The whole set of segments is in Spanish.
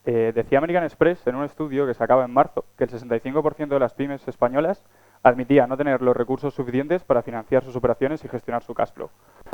Decía American Express en un estudio que sacaba en marzo que el 65% de las pymes españolas admitía no tener los recursos suficientes para financiar sus operaciones y gestionar su cash flow.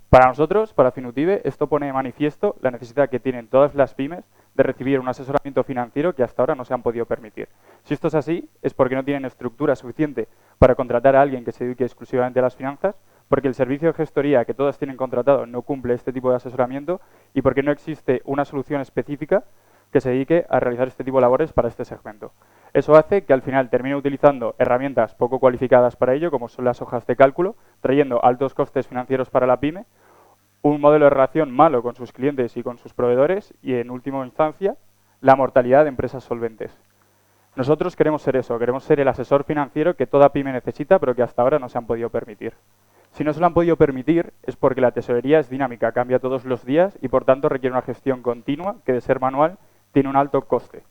Para nosotros, para Finutive, esto pone de manifiesto la necesidad que tienen todas las pymes de recibir un asesoramiento financiero que hasta ahora no se han podido permitir. Si esto es así, es porque no tienen estructura suficiente para contratar a alguien que se dedique exclusivamente a las finanzas, porque el servicio de gestoría que todas tienen contratado no cumple este tipo de asesoramiento y porque no existe una solución específica que se dedique a realizar este tipo de labores para este segmento. Eso hace que al final termine utilizando herramientas poco cualificadas para ello, como son las hojas de cálculo, trayendo altos costes financieros para la pyme, un modelo de relación malo con sus clientes y con sus proveedores y, en última instancia, la mortalidad de empresas solventes. Nosotros queremos ser eso, queremos ser el asesor financiero que toda pyme necesita, pero que hasta ahora no se han podido permitir. Si no se lo han podido permitir es porque la tesorería es dinámica, cambia todos los días y por tanto requiere una gestión continua que, de ser manual, tiene un alto coste.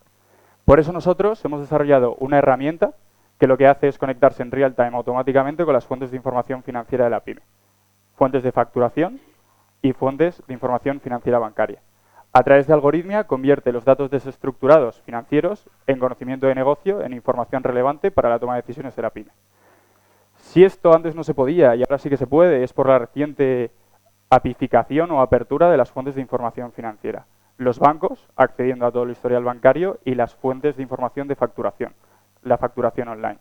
Por eso nosotros hemos desarrollado una herramienta que lo que hace es conectarse en real time automáticamente con las fuentes de información financiera de la pyme. Fuentes de facturación y fuentes de información financiera bancaria. A través de algoritmia convierte los datos desestructurados financieros en conocimiento de negocio, en información relevante para la toma de decisiones de la pyme. Si esto antes no se podía y ahora sí que se puede, es por la reciente apificación o apertura de las fuentes de información financiera. Los bancos accediendo a todo el historial bancario y las fuentes de información de facturación, la facturación online.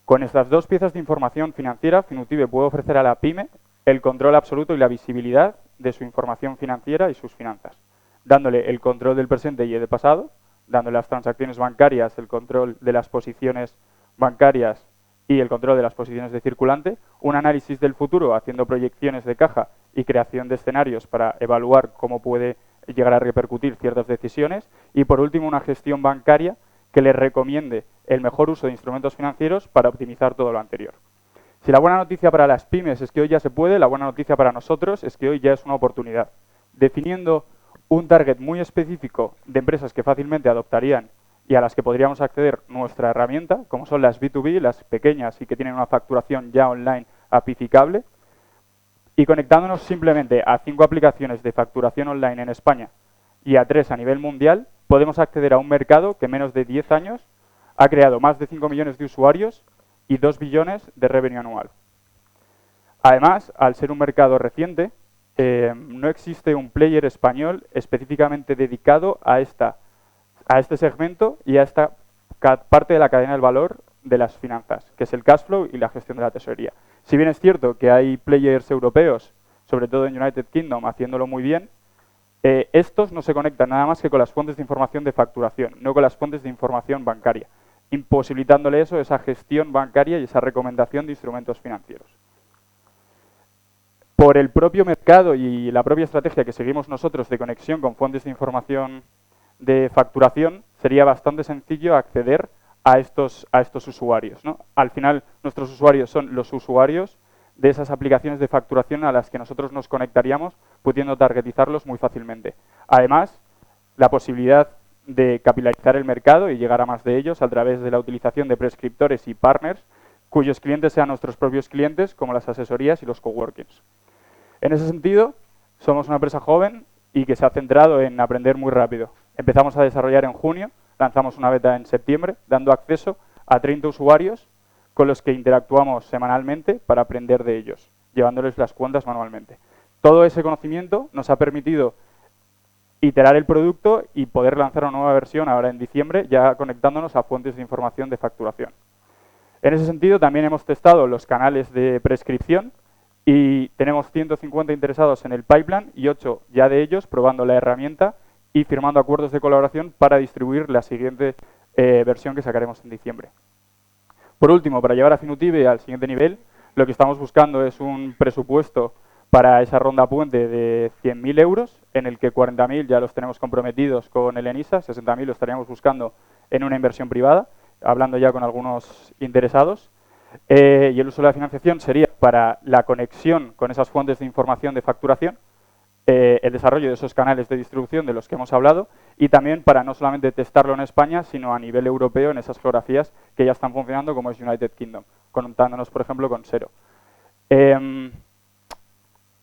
Con estas dos piezas de información financiera, Finutive puede ofrecer a la pyme el control absoluto y la visibilidad de su información financiera y sus finanzas, dándole el control del presente y del pasado, dándole las transacciones bancarias, el control de las posiciones bancarias y el control de las posiciones de circulante, un análisis del futuro haciendo proyecciones de caja y creación de escenarios para evaluar cómo puede llegar a repercutir ciertas decisiones y, por último, una gestión bancaria que les recomiende el mejor uso de instrumentos financieros para optimizar todo lo anterior. Si la buena noticia para las pymes es que hoy ya se puede, la buena noticia para nosotros es que hoy ya es una oportunidad. Definiendo un target muy específico de empresas que fácilmente adoptarían y a las que podríamos acceder nuestra herramienta, como son las B2B, las pequeñas y que tienen una facturación ya online apificable, y conectándonos simplemente a 5 aplicaciones de facturación online en España y a 3 a nivel mundial, podemos acceder a un mercado que en menos de 10 años ha creado más de 5 millones de usuarios y 2 billones de revenue anual. Además, al ser un mercado reciente, no existe un player español específicamente dedicado a este segmento y a esta parte de la cadena del valor de las finanzas, que es el cash flow y la gestión de la tesorería. Si bien es cierto que hay players europeos, sobre todo en United Kingdom, haciéndolo muy bien, estos no se conectan nada más que con las fuentes de información de facturación, no con las fuentes de información bancaria, imposibilitándole eso, esa gestión bancaria y esa recomendación de instrumentos financieros. Por el propio mercado y la propia estrategia que seguimos nosotros de conexión con fuentes de información de facturación, sería bastante sencillo acceder a estos usuarios, ¿no? Al final, nuestros usuarios son los usuarios de esas aplicaciones de facturación a las que nosotros nos conectaríamos, pudiendo targetizarlos muy fácilmente. Además, la posibilidad de capilarizar el mercado y llegar a más de ellos a través de la utilización de prescriptores y partners, cuyos clientes sean nuestros propios clientes, como las asesorías y los coworkings. En ese sentido, somos una empresa joven y que se ha centrado en aprender muy rápido. Empezamos a desarrollar en junio, lanzamos una beta en septiembre, dando acceso a 30 usuarios con los que interactuamos semanalmente para aprender de ellos, llevándoles las cuentas manualmente. Todo ese conocimiento nos ha permitido iterar el producto y poder lanzar una nueva versión ahora en diciembre, ya conectándonos a fuentes de información de facturación. En ese sentido, también hemos testado los canales de prescripción y tenemos 150 interesados en el pipeline y 8 ya de ellos probando la herramienta y firmando acuerdos de colaboración para distribuir la siguiente versión que sacaremos en diciembre. Por último, para llevar a Finutive al siguiente nivel, lo que estamos buscando es un presupuesto para esa ronda puente de 100.000 euros, en el que 40.000 ya los tenemos comprometidos con el ENISA, 60.000 lo estaríamos buscando en una inversión privada, hablando ya con algunos interesados. Y el uso de la financiación sería para la conexión con esas fuentes de información de facturación, el desarrollo de esos canales de distribución de los que hemos hablado y también para no solamente testarlo en España, sino a nivel europeo en esas geografías que ya están funcionando como es United Kingdom, contándonos, por ejemplo, con Xero. El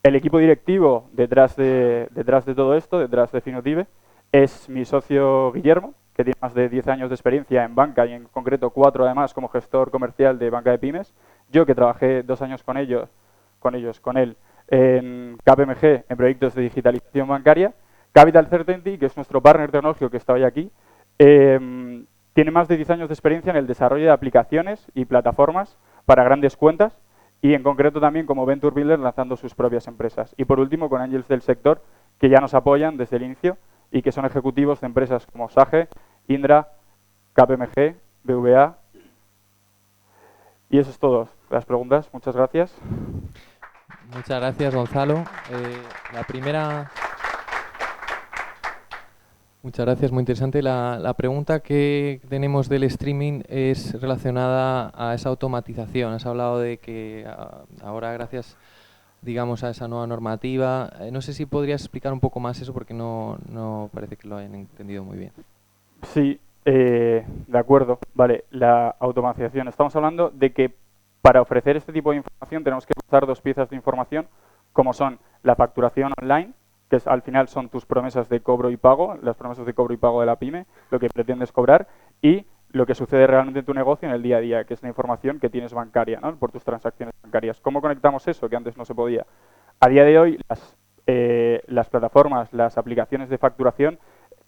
equipo directivo detrás de todo esto, detrás de Finutive, es mi socio Guillermo, que tiene más de 10 años de experiencia en banca y en concreto 4 además como gestor comercial de banca de pymes. Yo que trabajé 2 años con él, en KPMG, en proyectos de digitalización bancaria. Capital Certainty, que es nuestro partner tecnológico que está hoy aquí, tiene más de 10 años de experiencia en el desarrollo de aplicaciones y plataformas para grandes cuentas y en concreto también como Venture Builder lanzando sus propias empresas. Y por último con Angels del sector que ya nos apoyan desde el inicio y que son ejecutivos de empresas como Sage, Indra, KPMG, BVA. Y eso es todo. Las preguntas. Muchas gracias. Muchas gracias, Gonzalo. La primera... Muchas gracias, muy interesante. La pregunta que tenemos del streaming es relacionada a esa automatización. Has hablado de que ahora, gracias, digamos, a esa nueva normativa, no sé si podrías explicar un poco más eso porque no parece que lo hayan entendido muy bien. Sí, de acuerdo. Vale, la automatización. Estamos hablando de que para ofrecer este tipo de información tenemos que usar 2 piezas de información, como son la facturación online, que al final son tus promesas de cobro y pago, las promesas de cobro y pago de la pyme, lo que pretendes cobrar, y lo que sucede realmente en tu negocio en el día a día, que es la información que tienes bancaria, ¿no? Por tus transacciones bancarias. ¿Cómo conectamos eso? Que antes no se podía. A día de hoy, las plataformas, las aplicaciones de facturación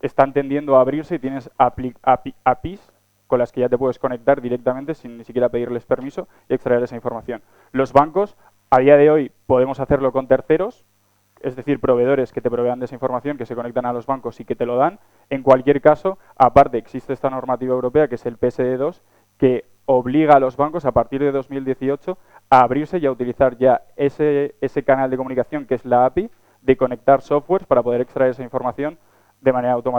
están tendiendo a abrirse y tienes APIs con las que ya te puedes conectar directamente sin ni siquiera pedirles permiso y extraer esa información. Los bancos, a día de hoy, podemos hacerlo con terceros, es decir, proveedores que te provean de esa información, que se conectan a los bancos y que te lo dan. En cualquier caso, aparte, existe esta normativa europea, que es el PSD2, que obliga a los bancos, a partir de 2018, a abrirse y a utilizar ya ese canal de comunicación, que es la API, de conectar softwares para poder extraer esa información de manera automática.